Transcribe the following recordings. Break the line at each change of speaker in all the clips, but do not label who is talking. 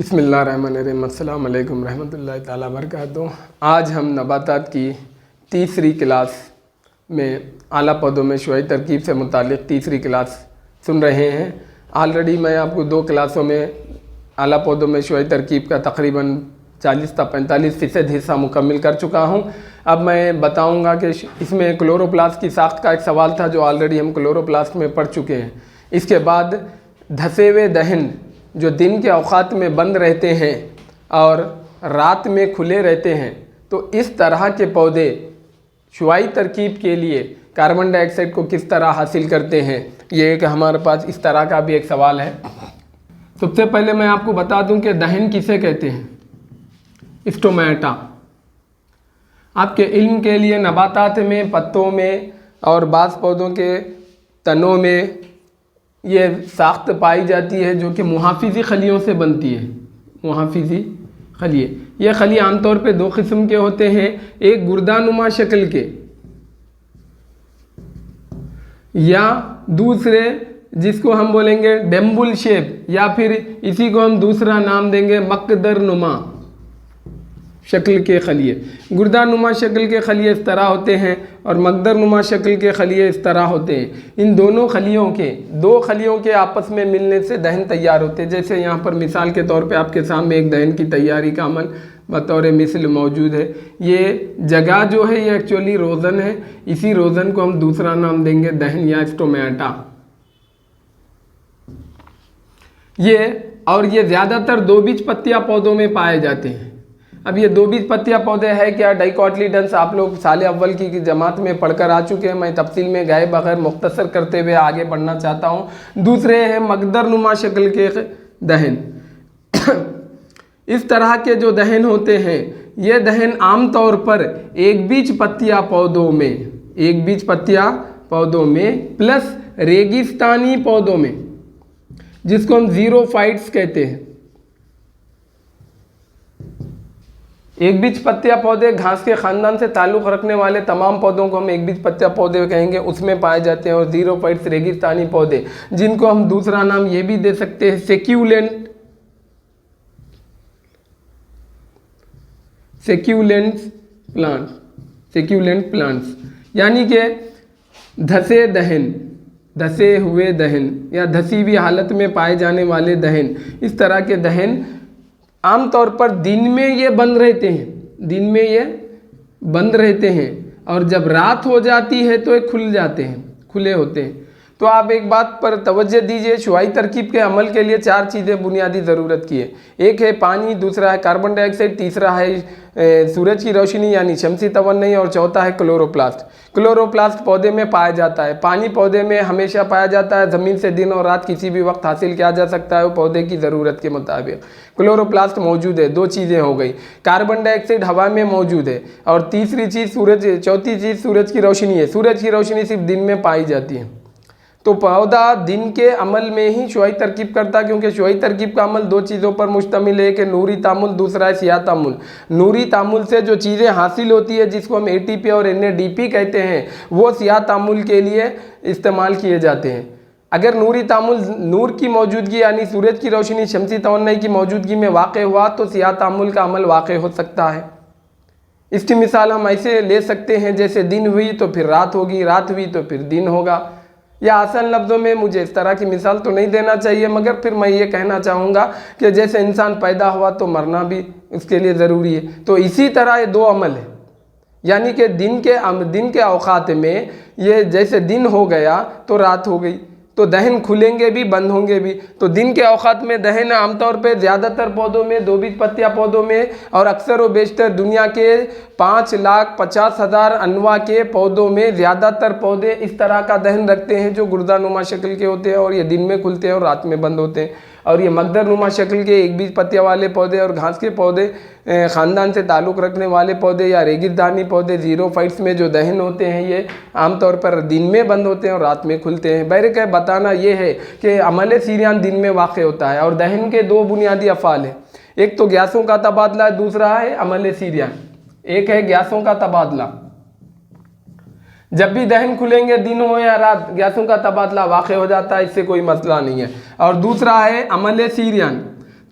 बिस्मिल्लाहिर्रहमानिर्रहीम, अस्सलाम वालेकुम रहमतुल्लाहि ताला बरकातुहू। आज हम नबातात की तीसरी क्लास में आला पौधों में शुआई तरकीब से मुतालिक तीसरी क्लास सुन रहे हैं। ऑलरेडी मैं आपको 2 क्लासों में आला पौधों में शुआई तरकीब का तकरीबन 40 से 45% हिस्सा मुकम्मिल कर चुका हूं। अब मैं बताऊंगा कि इसमें क्लोरोप्लास्ट की साख्त का एक सवाल था जो ऑलरेडी हम क्लोरोप्लास्ट में पढ़ चुके हैं। इसके बाद धसे हुए दहन जो दिन के औक़ात में बंद रहते हैं और रात में खुले रहते हैं, तो इस तरह के पौधे शुआई तरकीब के लिए कार्बन डाइऑक्साइड को किस तरह हासिल करते हैं, ये एक हमारे पास इस तरह का भी एक सवाल है। सबसे पहले मैं आपको बता दूं कि दहन किसे कहते हैं। स्टोमेटा। आपके इल्म के लिए नबातात में, पत्तों में और बाज़ पौधों के तनों में ये साख्त पाई जाती है जो कि मुहाफिज़ी खलियों से बनती है। मुहाफिज़ी खलिए, ये खलिए आमतौर पे 2 किस्म के होते हैं। एक गुर्दानुमा शक्ल के या दूसरे जिसको हम बोलेंगे डेम्बुल शेप, या फिर इसी को हम दूसरा नाम देंगे मकदर नुमा शक्ल के खलिए। गुर्दानुमा शक्ल के खलिए इस तरह होते हैं और मकदर नुमा शक्ल के खलिए इस तरह होते हैं। इन दोनों खलियों के, 2 खलियों के आपस में मिलने से दहन तैयार होते हैं। जैसे यहाँ पर मिसाल के तौर पे आपके सामने एक दहन की तैयारी का अमल बतौर मिसल मौजूद है। ये जगह जो है ये एक्चुअली रोज़न है। इसी रोज़न को हम दूसरा नाम देंगे दहन या स्टोमेटा। ये ज़्यादातर 2 बीज पत्तियाँ पौधों में पाए जाते हैं। अब ये 2 बीज पत्तियाँ पौधे हैं क्या, डाइकोटिलीडन्स आप लोग साले अव्वल की जमात में पढ़कर आ चुके हैं। मैं तफसील में गए बगैर मुख्तसर करते हुए आगे बढ़ना चाहता हूँ। दूसरे हैं मकदर नुमा शक्ल के दहन। इस तरह के जो दहन होते हैं, ये दहन आमतौर पर एक बीज पत्तियाँ पौधों में प्लस रेगिस्तानी पौधों में, जिसको हम ज़ीरोफाइट्स कहते हैं। एक बीज पत्तियाँ पौधे घास के ख़ानदान से ताल्लुक़ रखने वाले तमाम पौधों को हम एक बीज पत्तियाँ पौधे कहेंगे, उसमें पाए जाते हैं। और ज़ीरोफाइट्स रेगिस्तानी पौधे, जिनको हम दूसरा नाम ये भी दे सकते हैं सेक्यूलेंट प्लांट्स, यानी कि धसे हुए दहन या धसी हुई हालत में पाए जाने वाले दहन। इस तरह के दहन आमतौर पर दिन में ये बंद रहते हैं और जब रात हो जाती है तो ये खुले होते हैं। तो आप एक बात पर तवज्जो दीजिए, शुआई तरकीब के अमल के लिए 4 चीज़ें बुनियादी ज़रूरत की है। एक है पानी, दूसरा है कार्बन डाइऑक्साइड, तीसरा है सूरज की रोशनी यानी शमसी तवन्नुई, और चौथा है क्लोरोप्लास्ट। क्लोरोप्लास्ट पौधे में पाया जाता है। पानी पौधे में हमेशा पाया जाता है। ज़मीन से दिन और रात किसी भी वक्त हासिल किया जा सकता है वो पौधे की ज़रूरत के मुताबिक। क्लोरोप्लास्ट मौजूद है। 2 चीज़ें हो गई। कार्बन डाइऑक्साइड हवा में मौजूद है और चौथी चीज़ सूरज की रोशनी है। सूरज की रोशनी सिर्फ दिन में पाई जाती है। तो पौधा दिन के अमल में ही शुआई तरकीब करता है, क्योंकि शुआई तरकीब का अमल 2 चीज़ों पर मुश्तमिल है, कि नूरी तामुल, दूसरा है सियाह तामुल। नूरी तामुल से जो चीज़ें हासिल होती है, जिसको हम ATP और NADP कहते हैं, वो सियाह तामुल के लिए इस्तेमाल किए जाते हैं। अगर नूरी तामुल नूर की मौजूदगी यानी सूरज की रोशनी शमसी तवन्नुई की मौजूदगी में वाक़ हुआ तो सियाह तामुल का अमल वाक़ हो सकता है। इसकी मिसाल हम ऐसे ले सकते हैं, जैसे दिन हुई तो फिर रात होगी, रात हुई तो फिर दिन होगा। या आसान लफ्ज़ों में मुझे इस तरह की मिसाल तो नहीं देना चाहिए, मगर फिर मैं ये कहना चाहूँगा कि जैसे इंसान पैदा हुआ तो मरना भी उसके लिए ज़रूरी है। तो इसी तरह ये 2 अमल है, यानी कि दिन के औक़ात में ये जैसे दिन हो गया तो रात हो गई, तो दहन खुलेंगे भी बंद होंगे भी। तो दिन के औक़ात में दहन आमतौर पे ज़्यादातर पौधों में, 2 बीज पत्तियाँ पौधों में और अक्सर व बेशतर दुनिया के 5,50,000 अनवा के पौधों में ज़्यादातर पौधे इस तरह का दहन रखते हैं जो गुर्दानुमा शक्ल के होते हैं और ये दिन में खुलते हैं और रात में बंद होते हैं। और ये मकदर नुमा शक्ल के एक बीज पत्तियाँ वाले पौधे और घास के पौधे, ख़ानदान से ताल्लुक़ रखने वाले पौधे या रेगिस्तानी पौधे, ज़ीरोफाइट्स में जो दहन होते हैं, ये आमतौर पर दिन में बंद होते हैं और रात में खुलते हैं। बहरकैफ बताना ये है कि अमल सीरियान दिन में वाक़ होता है और दहन के 2 बुनियादी अफ़ाल हैं। एक तो गैसों का तबादला, दूसरा है अमल सीरियान। एक है गैसों का तबादला, जब भी दहन खुलेंगे दिन हो या रात, गैसों का तबादला वाक़ हो जाता है, इससे कोई मसला नहीं है। और दूसरा है अमल सीरियान।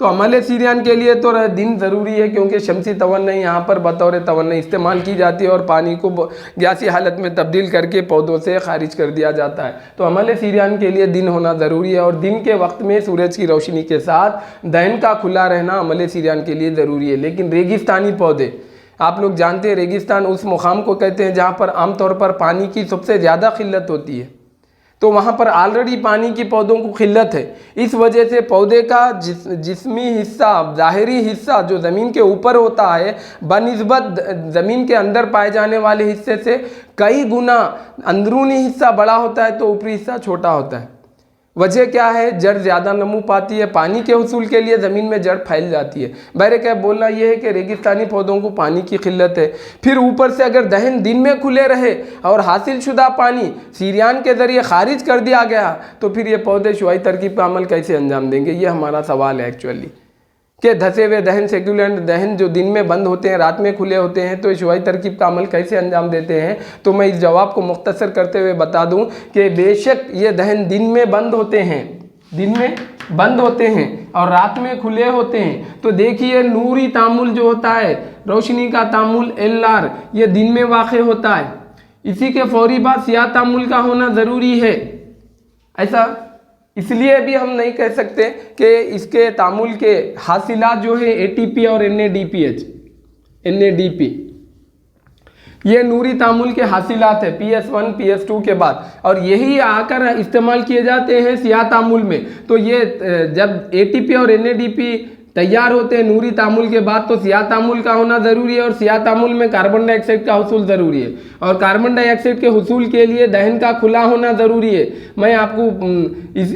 तो अमल सीरियान के लिए तो दिन ज़रूरी है, क्योंकि शमसी तवन्नुई यहाँ पर बतौर तवन्नुई इस्तेमाल की जाती है और पानी को गैसी हालत में तब्दील करके पौधों से खारिज कर दिया जाता है। तो अमल सीरियान के लिए दिन होना ज़रूरी है और दिन के वक्त में सूरज की रोशनी के साथ दहन का खुला रहना अमल सीरियान के लिए ज़रूरी है। लेकिन रेगिस्तानी पौधे, आप लोग जानते हैं रेगिस्तान उस मुकाम को कहते हैं जहाँ पर आमतौर पर पानी की सबसे ज़्यादा किल्लत होती है, तो वहाँ पर ऑलरेडी पानी की पौधों को किल्लत है। इस वजह से पौधे का जिस्मी हिस्सा, ज़ाहिरी हिस्सा जो ज़मीन के ऊपर होता है, बनिस्बत ज़मीन के अंदर पाए जाने वाले हिस्से से कई गुना अंदरूनी हिस्सा बड़ा होता है तो ऊपरी हिस्सा छोटा होता है। वजह क्या है? जड़ ज़्यादा नमू पाती है, पानी के हुसूल के लिए ज़मीन में जड़ फैल जाती है। बहरे क्या बोलना यह है कि रेगिस्तानी पौधों को पानी की किल्लत है। फिर ऊपर से अगर दहन दिन में खुले रहे और हासिल शुदा पानी सीरियान के ज़रिए खारिज कर दिया गया तो फिर ये पौधे शुआई तरकीब का अमल कैसे अंजाम देंगे? ये हमारा सवाल है एक्चुअली, कि धसे हुए दहन, सेक्युलेंट दहन जो दिन में बंद होते हैं रात में खुले होते हैं, तो शुआई तरकीब का अमल कैसे अंजाम देते हैं? तो मैं इस जवाब को मुख्तसर करते हुए बता दूं कि बेशक ये दहन दिन में बंद होते हैं, दिन में बंद होते हैं और रात में खुले होते हैं। तो देखिए नूरी तामुल जो होता है, रोशनी का तामुल LR, ये दिन में वाक़ होता है। इसी के फौरी बाद सियाह तामुल का होना ज़रूरी है। ऐसा इसलिए भी हम नहीं कह सकते कि इसके तामुल के हासिलात जो है ATP और NADPH, NADP, ये नूरी तामुल के हासिलात है PS1 PS2 के बाद, और यही आकर इस्तेमाल किए जाते हैं सियाह तामुल में। तो ये जब ATP और NADP तैयार होते हैं नूरी तामुल के बाद, तो सियाह तामुल का होना ज़रूरी है और सियाह तामुल में कार्बन डाइऑक्साइड का हुसूल ज़रूरी है और कार्बन डाइऑक्साइड के हुसूल के लिए दहन का खुला होना ज़रूरी है। मैं आपको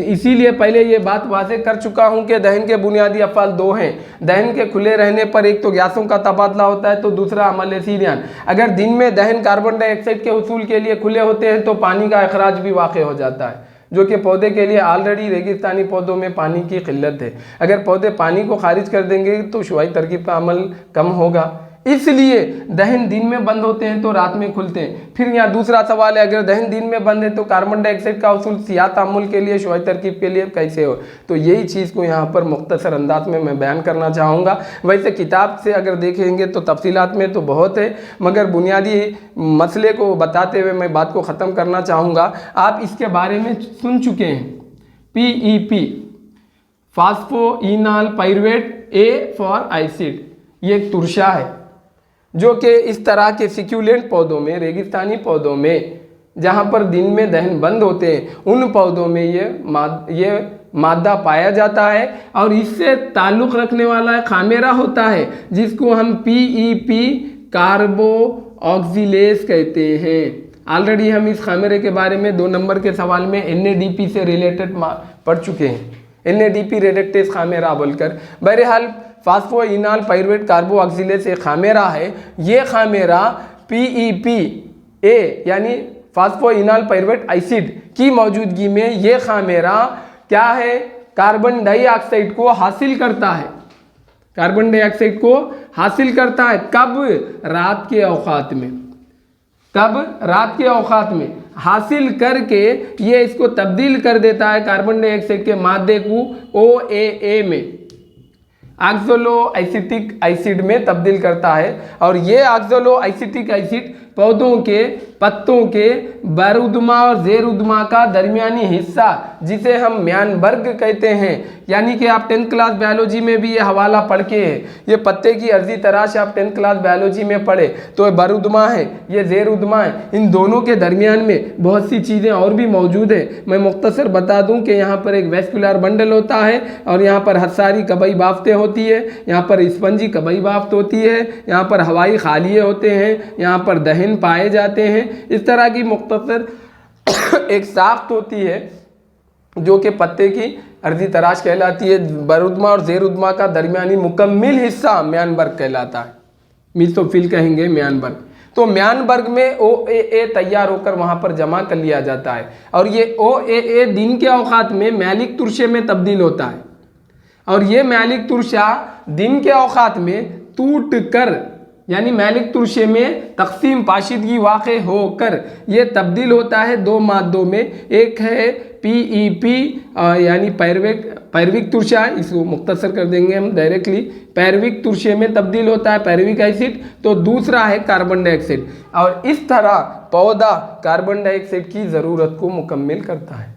इसीलिए पहले ये बात वाज़ेह कर चुका हूँ कि दहन के बुनियादी अफ़ाल दो हैं। दहन के खुले रहने पर एक तो गैसों का तबादला होता है, तो दूसरा अमल सीरियान। अगर दिन में दहन कार्बन डाइऑक्साइड के हुसूल के लिए खुले होते हैं तो पानी का अखराज भी वाक़ हो जाता है, जो कि पौधे के लिए ऑलरेडी रेगिस्तानी पौधों में पानी की किल्लत है। अगर पौधे पानी को खारिज कर देंगे तो शुआई तरकीब का अमल कम होगा। इसलिए दहन दिन में बंद होते हैं तो रात में खुलते हैं। फिर यहाँ दूसरा सवाल है, अगर दहन दिन में बंद है तो कार्बन डाइऑक्साइड का हुसूल सियाह तामुल के लिए, शुआई तरकीब के लिए कैसे हो? तो यही चीज़ को यहाँ पर मुख्तसर अंदाज में मैं बयान करना चाहूँगा। वैसे किताब से अगर देखेंगे तो तफसीलात में तो बहुत है, मगर बुनियादी मसले को बताते हुए मैं बात को ख़त्म करना चाहूँगा। आप इसके बारे में सुन चुके हैं, PEP, phosphoenolpyruvate, A for acid, ये एक तुरशा है जो कि इस तरह के सिक्यूलेंट पौधों में, रेगिस्तानी पौधों में जहाँ पर दिन में दहन बंद होते हैं, उन पौधों में ये मादा पाया जाता है और इससे ताल्लुक़ रखने वाला खामेरा होता है जिसको हम PEP कार्बो ऑक्सीलेज कहते हैं। ऑलरेडी हम इस खामेरे के बारे में 2 नंबर के सवाल में NADP से रिलेटेड पढ़ चुके हैं, NADP रेडक्टेज खामेरा बोलकर। बहरहाल फास्फोइनॉल पाइरुवेट कार्बो ऑक्सीलेज एक खामेरा है। ये खामेरा PEPA यानी फास्फोइनॉल पाइरुवेट एसिड की मौजूदगी में ये खामेरा क्या है? कार्बन डाइऑक्साइड को हासिल करता है, कार्बन डाइऑक्साइड को हासिल करता है। कब? रात के औकात में। कब? रात के औकात में हासिल करके ये इसको तब्दील कर देता है कार्बन डाइऑक्साइड के मादे को OAA में, ऑक्सोलो एसिटिक एसिड में तब्दील करता है। और ये ऑक्सोलो एसिटिक एसिड पौधों के पत्तों के बैरुदमा और जेरुदमा का दरमियानी हिस्सा, जिसे हम म्यानबर्ग कहते हैं, यानी कि आप 10th क्लास बायोलॉजी में भी ये हवाला पढ़ के है, ये पत्ते की अर्जी तराश आप 10th क्लास बायोलॉजी में पढ़े तो ये बैरुदमा है, ये जेरुदमा है। इन दोनों के दरमियान में बहुत सी चीज़ें और भी मौजूद है। मैं मुख्तसर बता दूं कि यहाँ पर एक वेस्कुलर बंडल होता है और यहाँ पर हसारी कबई बाफ्तें होती है, यहाँ पर स्पंजी कबई बाफ्त होती है, यहाँ पर हवाई खालिए होते हैं, यहाँ पर दहन पाए जाते हैं। इस तरह की मुख्तसर एक साख्त होती है जो कि पत्ते की अर्जी तराश कहलाती है। बैरुदमा और जेरुदमा का दरमियानी मुकम्मिल हिस्सा म्यानबर्ग कहलाता है, मीसोफिल कहेंगे म्यानबर्ग। तो म्यानबर्ग में OAA तैयार होकर वहाँ पर जमा कर लिया जाता है और ये OAA दिन के औकात में मैलिक तुरशे में तब्दील होता है और ये मैलिक तुरशा दिन के औकात में टूट कर यानी मैलिक तुरशे में तकसीम पाशीदगी वाक़ होकर ये तब्दील होता है दो मादों में। एक है PEP यानी पैरविक तुरशा, इसको मुख्तसर कर देंगे हम डायरेक्टली, पैरविक तुरशे में तब्दील होता है पैरविक एसिड। तो दूसरा है कार्बन डाइऑक्साइड, और इस तरह पौधा कार्बन डाइऑक्साइड की ज़रूरत को मुकम्मिल करता है।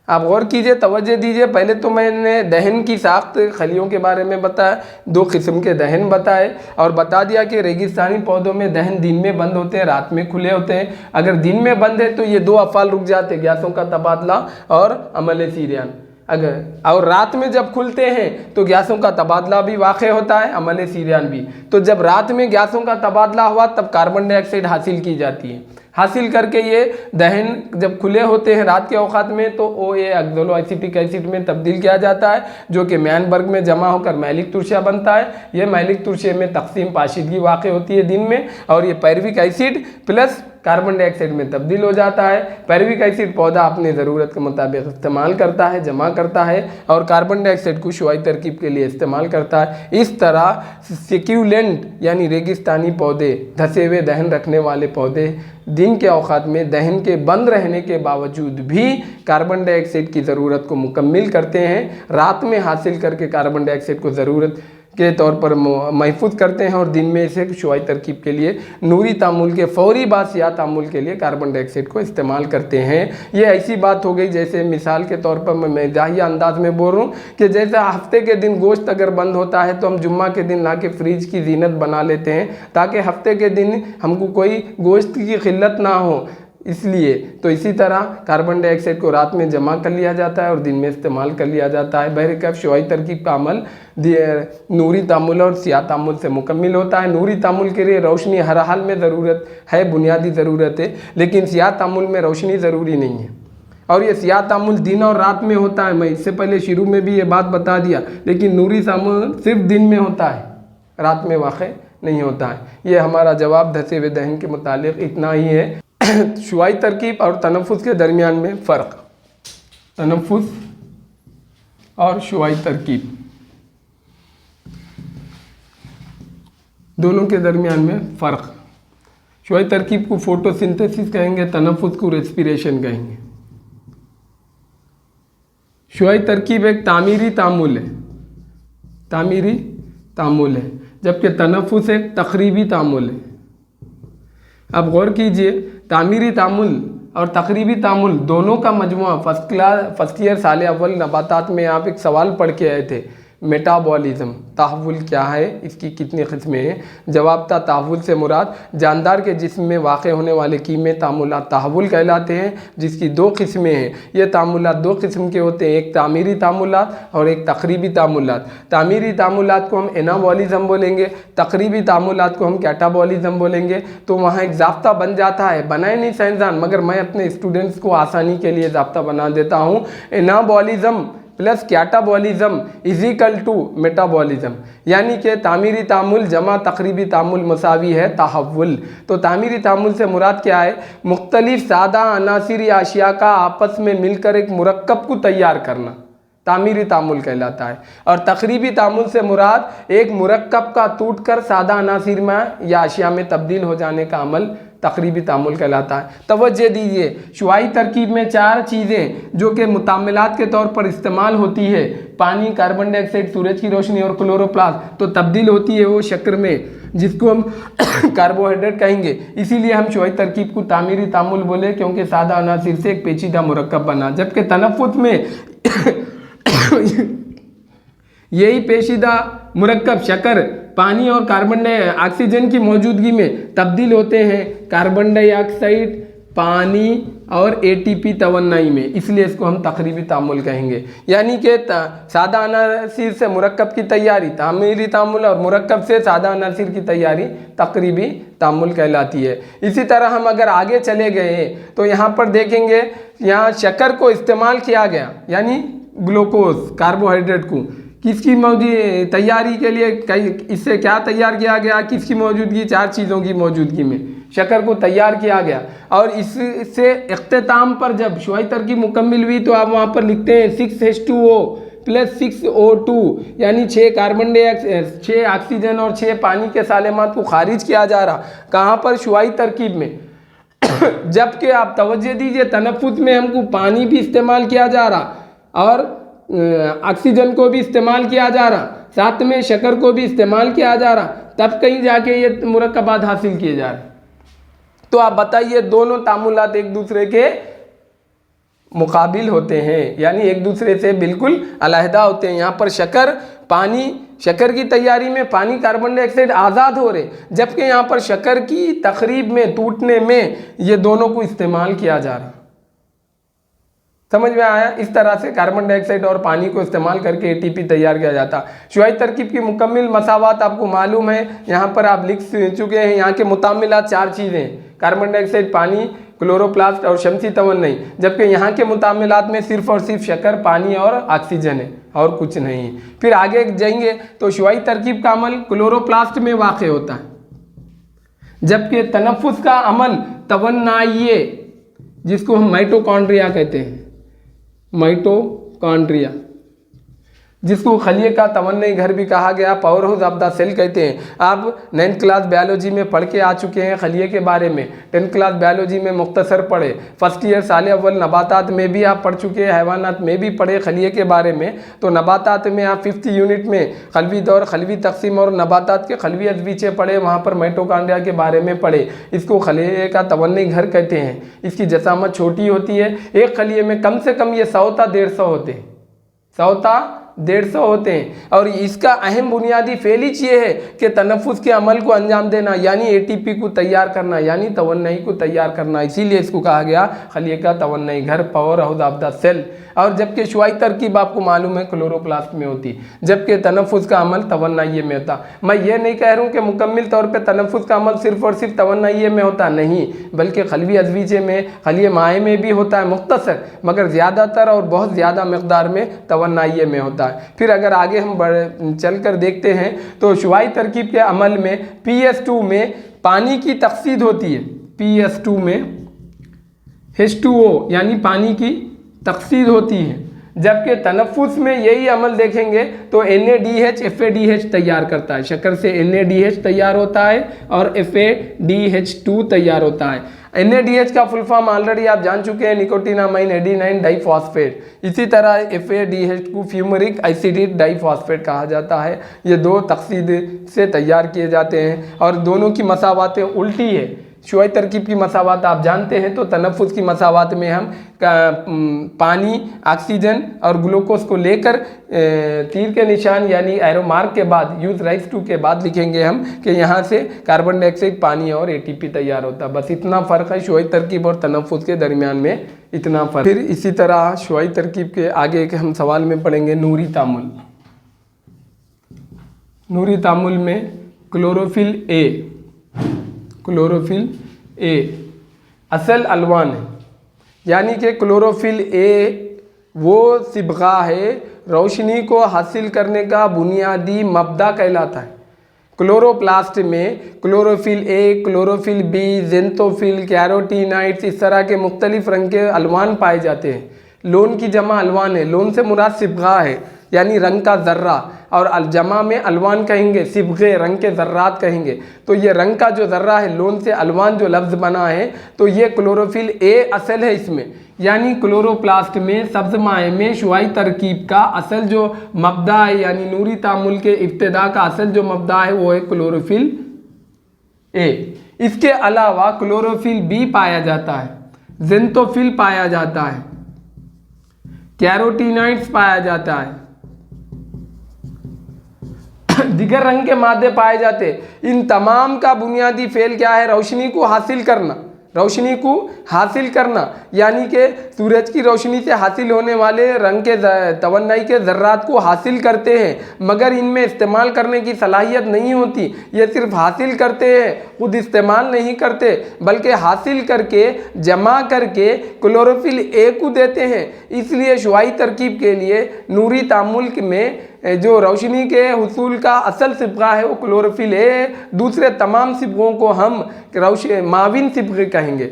आप गौर कीजिए, तवज्जो दीजिए। पहले तो मैंने दहन की साख्त खलियों के बारे में बताया, दो किस्म के दहन बताए, और बता दिया कि रेगिस्तानी पौधों में दहन दिन में बंद होते हैं, रात में खुले होते हैं। अगर दिन में बंद है तो ये दो अफ़ाल रुक जाते हैं, गैसों का तबादला और अमल सीरियान। अगर और रात में जब खुलते हैं तो गैसों का तबादला भी वाक़ होता है, अमल सीरियान भी। तो जब रात में गैसों का तबादला हुआ तब कार्बन डाइऑक्साइड हासिल की जाती है। हासिल करके ये दहन जब खुले होते हैं रात के औकात में तो OA ऑक्सैलोएसिटिक एसिड में तब्दील किया जाता है, जो कि मैनबर्ग में जमा होकर मैलिक तुरशा बनता है। ये मैलिक तुरशे में तकसीम पाशीदगी वाक़ होती है दिन में, और ये pyruvic acid plus carbon dioxide में तब्दील हो जाता है। पैरविक एसिड पौधा अपनी ज़रूरत के मुताबिक इस्तेमाल करता है, जमा करता है, और कार्बन डाइऑक्साइड को शुआई तरकीब के लिए इस्तेमाल करता है। इस तरह सिक्यूलेंट यानी रेगिस्तानी पौधे, धसे हुए दहन रखने वाले पौधे दिन के औकात में दहन के बंद रहने के बावजूद भी कार्बन डाइऑक्साइड की ज़रूरत को मुकम्मिल करते हैं। रात में हासिल करके कार्बन डाइऑक्साइड को ज़रूरत के तौर पर महफूज करते हैं, और दिन में इसे शुआई तरकीब के लिए नूरी तामुल के फौरी बाद सियाह तामुल के लिए कार्बन डाइऑक्साइड को इस्तेमाल करते हैं। ये ऐसी बात हो गई जैसे मिसाल के तौर पर मैं मज़ाहिया अंदाज में बोल रहा हूँ कि जैसे हफ्ते के दिन गोश्त अगर बंद होता है तो हम जुम्मा के दिन ला के फ्रिज की जीनत बना लेते हैं ताकि हफ्ते के दिन हमको कोई गोश्त की किल्लत ना हो, इसलिए। तो इसी तरह कार्बन डाइऑक्साइड को रात में जमा कर लिया जाता है और दिन में इस्तेमाल कर लिया जाता है। बहरकैफ शुआई तरकीब का अमल नूरी तामुल और सियाह तामुल से मुकम्मिल होता है। नूरी तामुल के लिए रोशनी हर हाल में ज़रूरत है, बुनियादी ज़रूरत है, लेकिन सियाह तामुल में रोशनी ज़रूरी नहीं है। और ये सियाह तामुल दिन और रात में होता है। मैं इससे पहले शुरू में भी ये बात बता दिया, लेकिन नूरी तामुल सिर्फ दिन में होता है, रात में वाक़ नहीं होता है। ये हमारा जवाब धसे हुए दहन के मुतालिक इतना ही है। शुआई तरकीब और तनफ़ुस के दरमियान में फ़र्क, तनफ़ुस और शुआई तरकीब दोनों के दरमियान में फ़र्क। शुआई तरकीब को फोटोसिंथेसिस कहेंगे, तनफ़ुस को रेस्पिरेशन कहेंगे। शुआई तरकीब एक तामीरी तामुल है, तामीरी तामुल है, जबकि तनफ़ुस एक तक़रीबी तामुल है। अब गौर कीजिए, तामीरी तामुल और तक़रीबी तामुल दोनों का मजमुआ फर्स्ट ईयर साल अव्वल नबातात में आप एक सवाल पढ़ के आए थे, मेटाबॉलिज्म तहव्वुल क्या है, इसकी कितनी किस्में हैं। जवाब था तहव्वुल से मुराद जानदार के जिस्म में वाक़ होने वाले कीमे तामुलात तहव्वुल कहलाते हैं, जिसकी दो किस्में हैं। ये तामुलात दो किस्म के होते हैं, एक तामीरी तामुलात और एक तक़रीबी तामुलात। तामीरी तामुलात को हम एनाबॉलिज्म बोलेंगे, तक़रीबी तामुलात को हम कैटाबॉलिज्म बोलेंगे। तो वहाँ एक ज़ाब्ता बन जाता है, बनाए नहीं साइंसदान, मगर मैं अपने स्टूडेंट्स को आसानी के लिए ज़ाब्ता बना देता हूँ। Anabolism plus catabolism is equal to metabolism, यानी कि तामीरी तामुल जमा तक़रीबी तामुल मसावी है तहव्वुल। तो तामीरी तामुल से मुराद क्या है, मुख्तलिफ सादा अनासिरी आशिया का आपस में मिलकर एक मुरक्कब को तैयार करना, तामीरी तामुल कहलाता है। और तक़रीबी तामुल से मुराद एक मुरक्कब का टूट कर सादा अनासिर में या आशिया में तब्दील हो जाने का अमल तक़रीबी तामुल कहलाता है। तवज्जो दीजिए, शुआई तरकीब में चार चीज़ें जो कि मुतामिलात के तौर पर इस्तेमाल होती है, पानी, कार्बन डाइऑक्साइड, सूरज की रोशनी और क्लोरोप्लास्ट, तो तब्दील होती है वो शक्ल में जिसको हम कार्बोहाइड्रेट कहेंगे। इसीलिए हम शुआई तरकीब को तामीरी तामुल बोले, क्योंकि सादा अनासिर से एक पेचीदा मुरक्कब बना। जबकि तनफ़ुस में यही पेचीदा मुरक्कब शक्कर पानी और कार्बन ऑक्सीजन की मौजूदगी में तब्दील होते हैं कार्बन डाइऑक्साइड, पानी और ATP तवन्नाई में, इसलिए इसको हम तक़रीबी तामुल कहेंगे। यानी कि सादा अनासिर से मुरक्कब की तैयारी तामीरी तामुल और मुरक्कब से सादा अनासिर की तैयारी तक़रीबी तामुल कहलाती है। इसी तरह हम अगर आगे चले गए तो यहाँ पर देखेंगे, यहाँ शक्कर को इस्तेमाल किया गया, यानी ग्लूकोज कार्बोहाइड्रेट को किसकी मौजूद तैयारी के लिए, इससे क्या तैयार किया गया, किसकी मौजूदगी, चार चीज़ों की मौजूदगी में शक्कर को तैयार किया गया। और इससे इख्तिताम पर जब शुआई तरकीब मुकम्मिल हुई तो आप वहाँ पर लिखते हैं 6H2O प्लस 6O2 यानी 6 कार्बन डाइऑक्साइड, 6 ऑक्सीजन और 6 पानी के सालेमात को खारिज किया जा रहा। कहाँ पर? शुआई तरकीब में। जबकि आप तवज्जो दीजिए, तनफ्फुस में हमको पानी भी इस्तेमाल किया जा रहा और ऑक्सीजन को भी इस्तेमाल किया जा रहा, साथ में शक्कर को भी इस्तेमाल किया जा रहा, तब कहीं जाके ये मुरक्कबात हासिल किए जा रहे। तो आप बताइए, दोनों तामुलात एक दूसरे के मुकाबिल होते हैं, यानी एक दूसरे से बिल्कुल अलहदा होते हैं। यहाँ पर शक्कर, पानी, शक्कर की तैयारी में पानी, कार्बन डाइऑक्साइड आज़ाद हो रहे, जबकि यहाँ पर शक्कर की तकरीब में, टूटने में ये दोनों को इस्तेमाल किया जा रहा। समझ में आया? इस तरह से कार्बन डाइऑक्साइड और पानी को इस्तेमाल करके एटीपी तैयार किया जाता। शुआई तरकीब की मुकम्मल मसावात आपको मालूम है, यहाँ पर आप लिख चुके हैं। यहाँ के मुतामिलात 4 चीज़ें हैं, कार्बन डाइऑक्साइड, पानी, क्लोरोप्लास्ट और शमसी तवन्नुई, जबकि यहाँ के मुतामिलात में सिर्फ और सिर्फ शक्कर, पानी और ऑक्सीजन है और कुछ नहीं। फिर आगे जाएंगे तो शुआई तरकीब का अमल क्लोरोप्लास्ट में वाक़ होता है, जबकि तनफ्फुस का अमल तवन्नाई, जिसको हम माइटोकॉन्ड्रिया कहते हैं, माइटोकॉन्ड्रिया, जिसको खलिए का तवन्नुई घर भी कहा गया, power house of the cell कहते हैं। आप 9th क्लास बायोलॉजी में पढ़ के आ चुके हैं खलिए के बारे में, 10th क्लास बायोलॉजी में मुख्तसर पढ़े, फर्स्ट ईयर साल अव्वल नबातात में भी आप पढ़ चुके हैं, हैवानात में भी पढ़े खलिए के बारे में। तो नबातात में आप 5th यूनिट में खलवी दौर, खलवी तकसीम और नबातात के खलवी अजवीचे पढ़े, वहाँ पर माइटोकॉन्ड्रिया के बारे में पढ़े। इसको खलिए का तवन्नुई घर कहते हैं। इसकी जसामत छोटी होती है, एक खलिए में कम से कम ये 100 ता 150 होते हैं, 100 ता 150 होते हैं। और इसका अहम बुनियादी फेलिच ये है कि तनफ्फुस के अमल को अंजाम देना, यानी एटीपी को तैयार करना, यानी तवन्नुई को तैयार करना। इसीलिए इसको कहा गया खलिए का तवन्नुई घर, power house of the cell. और जबकि शुआई तरकीब आपको मालूम है क्लोरोप्लास्ट में होती, जबकि तनफ्फुस का अमल तवन्नुई में होता। मैं ये नहीं कह रहा हूँ कि मुकम्मल तौर पे तनफ्फुस का अमल सिर्फ और सिर्फ तवन्नुई में होता, नहीं, बल्कि खलवी अजवीजे में, खलिए माए में भी होता है मुख्तसर, मगर ज़्यादातर और बहुत ज़्यादा मकदार में तवन्नुई में होता है। फिर अगर आगे हम चल कर देखते हैं तो शुआई तरकीब के अमल में PS2 में पानी की तखसीद होती है, PS2 में H2O यानी पानी की तखसीद होती है, जबकि तनफ्फुस में यही अमल देखेंगे तो NADH FADH तैयार करता है। शक्कर से NADH तैयार होता है और FADH2 तैयार होता है। NADH का फुल फॉर्म ऑलरेडी आप जान चुके हैं, निकोटिनामाइन एडिनाइन डाइफॉस्फेट। इसी तरह FADH को फ्यूमरिक एसिड डाइफॉस्फेट कहा जाता है। ये 2 तखसीद से तैयार किए जाते हैं और दोनों की मसावातें उल्टी है। शुआई तरकीब की मसावात आप जानते हैं, तो तनफ्फुस की मसावात में हम पानी, ऑक्सीजन और ग्लूकोज को लेकर तीर के निशान यानी एरो मार्क के बाद, यूज राइज टू के बाद लिखेंगे हम कि यहाँ से कार्बन डाइऑक्साइड, पानी और ATP तैयार होता है। बस इतना फ़र्क है शुआई तरकीब और तनफ्फुस के दरमियान में, इतना फ़र्क। फिर इसी तरह शुआई तरकीब के आगे के हम सवाल में पढ़ेंगे नूरी तामुल। नूरी तामुल में क्लोरोफिल A, क्लोरोफिल A असल अलवान है, यानी कि क्लोरोफिल A वो सिबगा है, रोशनी को हासिल करने का बुनियादी मबदा कहलाता है। क्लोरोप्लास्ट में chlorophyll A, chlorophyll B, xanthophyll, carotenoids, इस तरह के मुख्तलिफ रंग के अलवान पाए जाते हैं। लोन की जमा अलवान है, लोन से मुराद सिबगा है यानी रंग का ज़र्रा, और अलजमा में अलवान कहेंगे, सिबगे रंग के ज़र्रात कहेंगे। तो ये रंग का जो ज़र्रा है, लोन से अलवान जो लफ्ज़ बना है, तो ये क्लोरोफिल A असल है इसमें, यानी क्लोरोप्लास्ट में, सब्ज़ माए में शुआई तरकीब का असल जो मबदा है, यानी नूरी तामुल के इब्तिदा का असल जो मबदा है वो है क्लोरोफिल A। इसके अलावा क्लोरोफिल B पाया जाता है, जेंथोफिल पाया जाता है, कैरोटीनाइड्स पाया जाता है, दिगर रंग के मादे पाए जाते। इन तमाम का बुनियादी फेल क्या है? रोशनी को हासिल करना, रोशनी को हासिल करना, यानी कि सूरज की रोशनी से हासिल होने वाले रंग के तवन्नुई के ज़र्रात को हासिल करते हैं, मगर इनमें इस्तेमाल करने की सलाहियत नहीं होती। ये सिर्फ हासिल करते हैं, खुद इस्तेमाल नहीं करते, बल्कि हासिल करके जमा करके क्लोरोफिल A को देते हैं। इसलिए शुआई तरकीब के लिए नूरी तामुल में जो रोशनी के हुसूल का असल सिबगा है वो क्लोरोफिल A, दूसरे तमाम सिबगों को हम माविन सिबगे कहेंगे।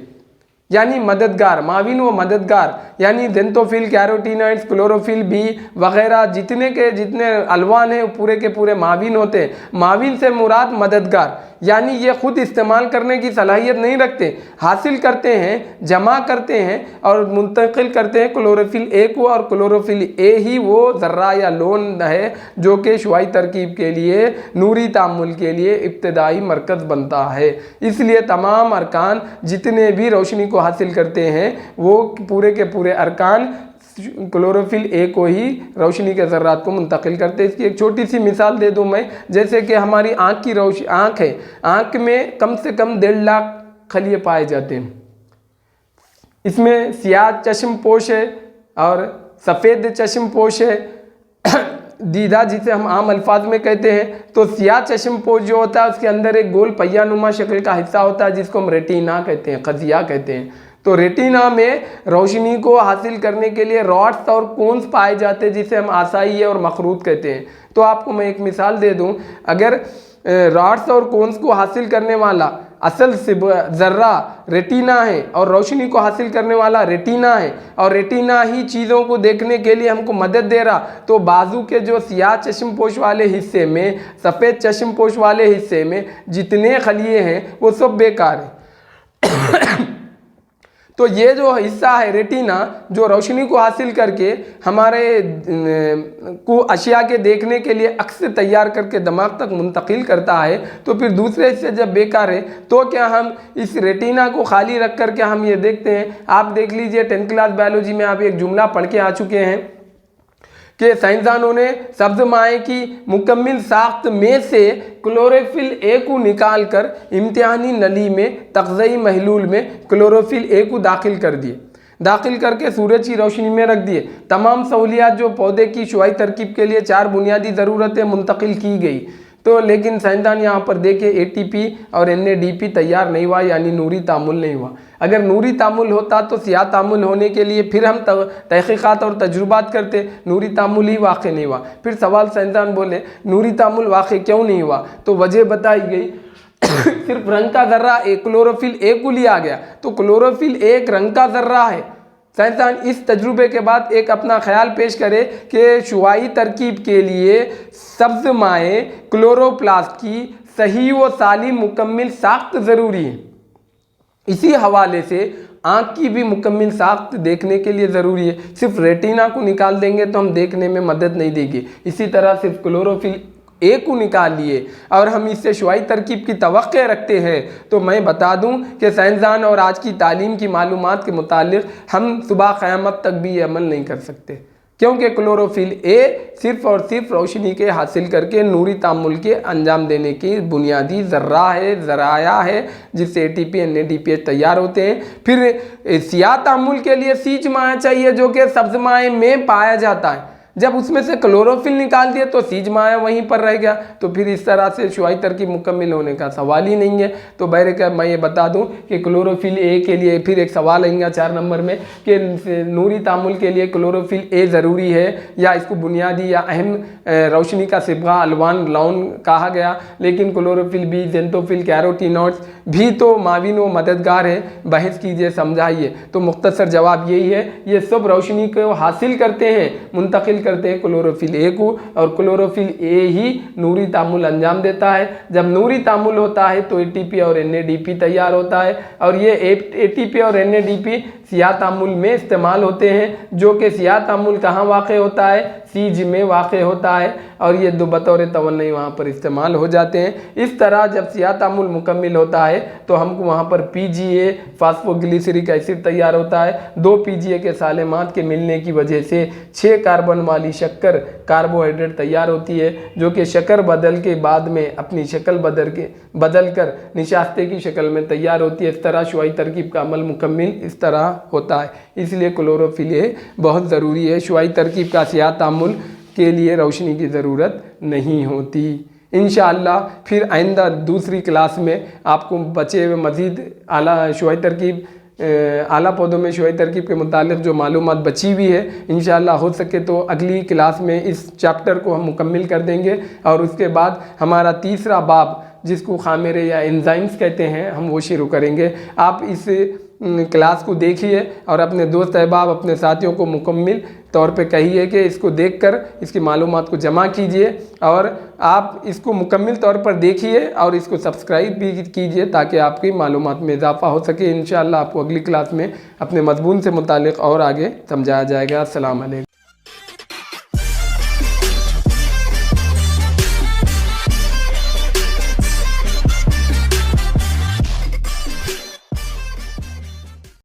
यानी मददगार, माविन व मददगार, यानी जेंथोफिल, कैरोटीनॉइड्स, क्लोरोफिल बी वगैरह जितने के जितने अलवान हैं पूरे के पूरे माविन होते हैं। माविन से मुराद मददगार, यानी ये खुद इस्तेमाल करने की सलाहियत नहीं रखते, हासिल करते हैं, जमा करते हैं और मुंतकिल करते हैं क्लोरोफिल ए को। और क्लोरोफिल ए ही वो ज़र्रा या लोन है जो कि शुआई तरकीब के लिए, नूरी तामुल के लिए इब्तदाई मरकज़ बनता है। इसलिए तमाम अरकान जितने भी रोशनी को हासिल करते हैं वो पूरे के पूरे अरकान क्लोरोफिल ए को ही रोशनी के ज़र्रात को मुंतकिल करते हैं। इसकी एक छोटी सी मिसाल दे दूं मैं, जैसे कि हमारी आँख की आँख है, आँख में कम से कम 1.5 लाख खलिए पाए जाते हैं। इसमें सियाह चश्मपोश है और सफ़ेद चश्मपोश है, दीदा जिसे हम आम अल्फाज में कहते हैं। तो सियाह चश्मपोश जो होता है उसके अंदर एक गोल पहिया नुमा शक्ल का हिस्सा होता है जिसको हम रेटिना कहते हैं, क़ज़िया कहते हैं। तो रेटिना में रोशनी को हासिल करने के लिए रॉड्स और कोन्स पाए जाते हैं जिसे हम आसाई और मखरूत कहते हैं। तो आपको मैं एक मिसाल दे दूं, अगर रॉड्स और कोन्स को हासिल करने वाला असल ज़र्रा रेटिना है और रोशनी को हासिल करने वाला रेटिना है और रेटिना ही चीज़ों को देखने के लिए हमको मदद दे रहा, तो बाजू के जो सियाह चश्मपोश वाले हिस्से में, सफ़ेद चश्मपोश वाले हिस्से में जितने खलिए हैं वो सब बेकार हैं। तो ये जो हिस्सा है रेटिना जो रोशनी को हासिल करके हमारे को अशिया के देखने के लिए अक्स तैयार करके दिमाग तक मुंतकिल करता है, तो फिर दूसरे हिस्से जब बेकार है तो क्या हम इस रेटिना को खाली रख कर क्या हम ये देखते हैं? आप देख लीजिए 10th क्लास बायोलॉजी में आप एक जुमला पढ़ के आ चुके हैं कि साइंसदानों ने सब्ज़ माए की मुकम्मिल साख्त में से क्लोरोफिल ए को निकाल कर इम्तिहानी नली में तग़ज़ई महलूल में क्लोरोफिल ए को दाखिल कर दिए, दाखिल करके सूरज की रोशनी में रख दिए। तमाम सहूलियात जो पौधे की शुआई तरकीब के लिए 4 बुनियादी ज़रूरतें मुंतकिल की गई। तो लेकिन साइंसदान यहाँ पर देखे ATP और NADP तैयार नहीं हुआ, यानी नूरी तामुल नहीं हुआ। अगर नूरी तामुल होता तो सियाह तामुल होने के लिए फिर हम तहक़ीक़ात और तजुर्बात करते, नूरी तामुल ही वाक़ई नहीं हुआ। फिर सवाल साइंसदान बोले नूरी तामुल वाक़ई क्यों नहीं हुआ? तो वजह बताई गई सिर्फ रंग का ज़र्रा क्लोरोफिल ए को लिया गया, तो क्लोरोफिल एक रंग का ज़र्रा है। साइंसदान इस तजुर्बे के बाद एक अपना ख्याल पेश करे कि शुआई तरकीब के लिए सब्ज़ माए क्लोरोप्लास्ट की सही व सालिम मुकम्मिल साख्त ज़रूरी है। इसी हवाले से आँख की भी मुकम्मिल साख्त देखने के लिए ज़रूरी है। सिर्फ रेटिना को निकाल देंगे तो हम देखने में मदद नहीं देगी। इसी तरह सिर्फ क्लोरोफिल ए को निकाल लिए और हम इससे शुआई तरकीब की तवक्के रखते हैं, तो मैं बता दूं कि साइंसदान और आज की तालीम की मालूमात के मुतालिक हम सुबह क़यामत तक भी ये अमल नहीं कर सकते, क्योंकि क्लोरोफिल ए सिर्फ़ और सिर्फ रोशनी के हासिल करके नूरी तामुल के अंजाम देने की बुनियादी ज़र्रा है, ज़राया है जिससे ATP NADPH तैयार होते हैं। फिर सियाह तामुल के लिए सीज माया चाहिए जो कि सब्ज़ माए में पाया जाता है। जब उसमें से क्लोरोफिल निकाल दिए तो सीज माया वहीं पर रह गया, तो फिर इस तरह से शुआई तरकीब मुकम्मिल होने का सवाल ही नहीं है। तो बहरे का मैं ये बता दूं कि क्लोरोफिल ए के लिए फिर एक सवाल आएगा 4 नंबर में कि नूरी तामुल के लिए क्लोरोफिल ए ज़रूरी है या इसको बुनियादी या अहम रोशनी का सिबगा अलवान लौन कहा गया, लेकिन क्लोरोफिल बी, जेंथोफिल, कैरोटीनॉइड्स भी तो माविन व मददगार है। बहस कीजिए, समझाइए। तो मुख्तसर जवाब यही है, ये सब रोशनी को हासिल करते हैं, मुंतकिल करते हैं क्लोरोफिल ए को, और क्लोरोफिल ए ही नूरी तामुल अंजाम देता है। जब नूरी तामुल होता है तो ATP और NADP तैयार होता है, और ये ATP और NADP सियाह तामुल में इस्तेमाल होते हैं, जो कि सियाह तामुल कहाँ वाक़े होता है? सीज में वाक़े होता है, और ये दो बतौर तवन्नी वहाँ पर इस्तेमाल हो जाते हैं। इस तरह जब सियाह तामुल मुकम्मिल होता है तो हमको वहाँ पर PGA फास्फोग्लिसरिक एसिड तैयार होता है। 2 PGA के सालेमात के मिलने की वजह से 6 कार्बन वाली शक्कर कार्बोहाइड्रेट तैयार होती है, जो कि शक्कर बदल के बाद में अपनी शक्ल बदल कर निशास्ते की शक्ल में तैयार होती है। इस तरह शुआई तरकीब का अमल मुकम्मिल इस तरह होता है। इसलिए क्लोरोफिल ए बहुत ज़रूरी है। शुआई तरकीब का सियाह तामुल के लिए रोशनी की ज़रूरत नहीं होती। इंशाअल्लाह फिर आइंदा दूसरी क्लास में आपको बचे हुए मज़ीद आला शुआई तरकीब आला पौधों में शुआई तरकीब के मुतालिक जो मालूमात बची हुई है, इंशाअल्लाह हो सके तो अगली क्लास में इस चैप्टर को हम मुकम्मिल कर देंगे, और उसके बाद हमारा तीसरा बाब जिसको खामेरे या एंजाइम्स कहते हैं हम वो शुरू करेंगे। आप इस क्लास को देखिए और अपने दोस्त अहबाब, अपने साथियों को मुकम्मल तौर पे कहिए कि इसको देखकर इसकी मालूमात को जमा कीजिए और आप इसको मुकम्मल तौर पर देखिए और इसको सब्सक्राइब भी कीजिए ताकि आपकी मालूमात में इजाफ़ा हो सके। इंशाअल्लाह आपको अगली क्लास में अपने मज़मून से मुतालिक और आगे समझाया जाएगा। अस्सलाम वालेकुम।